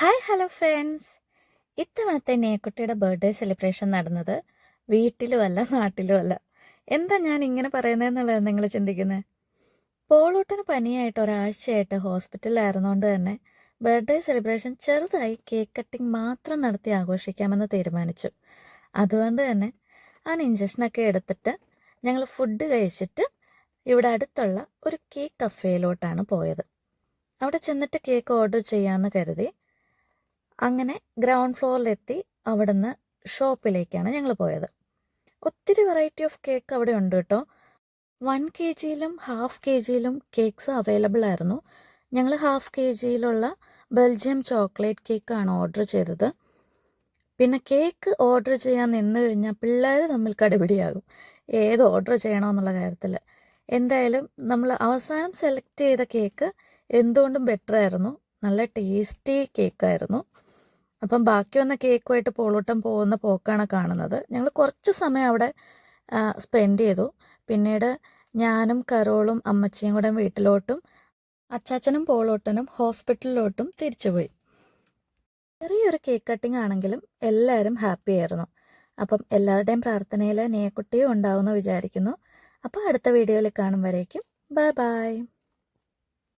Hi hello friends. ഇത്തവണത്തെ നേക്കുട്ടിയുടെ birthday celebration നടന്നത് വീട്ടിലുമല്ല നാട്ടിലുമല്ല. എന്താ ഞാൻ ഇങ്ങനെ പറയുന്നതെന്നുള്ളത് നിങ്ങൾ ചിന്തിക്കുന്നത്? പോളൂട്ടന് പനിയായിട്ട് ഒരാഴ്ചയായിട്ട് ഹോസ്പിറ്റലിലായിരുന്നുകൊണ്ട് തന്നെ ബർത്ത്ഡേ സെലിബ്രേഷൻ ചെറുതായി കേക്ക് കട്ടിങ് മാത്രം നടത്തി ആഘോഷിക്കാമെന്ന് തീരുമാനിച്ചു. അതുകൊണ്ട് തന്നെ ആ ഇഞ്ചക്ഷനൊക്കെ എടുത്തിട്ട് ഞങ്ങൾ ഫുഡ് കഴിച്ചിട്ട് ഇവിടെ അടുത്തുള്ള ഒരു കേക്ക് കഫേയിലോട്ടാണ് പോയത്. അവിടെ ചെന്നിട്ട് കേക്ക് ഓർഡർ ചെയ്യാമെന്ന് കരുതി അങ്ങനെ ഗ്രൗണ്ട് ഫ്ലോറിലെത്തി അവിടുന്ന് ഷോപ്പിലേക്കാണ് ഞങ്ങൾ പോയത്. ഒത്തിരി വെറൈറ്റി ഓഫ് കേക്ക് അവിടെ ഉണ്ട് കേട്ടോ. 1 kg-യിലും ഹാഫ് kg-യിലും കേക്ക്സ് അവൈലബിൾ ആയിരുന്നു. ഞങ്ങൾ ഹാഫ് kg-യിലുള്ള ബെൽജിയം ചോക്ലേറ്റ് കേക്കാണ് ഓർഡർ ചെയ്തത്. പിന്നെ കേക്ക് ഓർഡർ ചെയ്യാൻ നിന്ന് കഴിഞ്ഞാൽ പിള്ളേർ തമ്മിൽ കടിപിടിയാകും ഏത് ഓർഡർ ചെയ്യണമെന്നുള്ള കാര്യത്തിൽ. എന്തായാലും നമ്മൾ അവസാനം സെലക്ട് ചെയ്ത കേക്ക് എന്തുകൊണ്ടും ബെറ്റർ ആയിരുന്നു. നല്ല ടേസ്റ്റി കേക്കായിരുന്നു. അപ്പം ബാക്കി വന്ന കേക്കുമായിട്ട് പോളൂട്ടം പോകുന്ന പോക്കാണ് കാണുന്നത്. ഞങ്ങൾ കുറച്ച് സമയം അവിടെ സ്പെൻഡ് ചെയ്തു. പിന്നീട് ഞാനും കരോളും അമ്മച്ചിയും കൂടെ വീട്ടിലോട്ടും അച്ചാച്ചനും പോളൂട്ടനും ഹോസ്പിറ്റലിലോട്ടും തിരിച്ചുപോയി. ചെറിയൊരു കേക്ക് കട്ടിംഗ് ആണെങ്കിലും എല്ലാവരും ഹാപ്പി ആയിരുന്നു. അപ്പം എല്ലാവരുടെയും പ്രാർത്ഥനയിൽ നേക്കുട്ടിയും ഉണ്ടാവുമെന്ന് വിചാരിക്കുന്നു. അപ്പോൾ അടുത്ത വീഡിയോയിൽ കാണും വരേക്കും ബൈ ബൈ.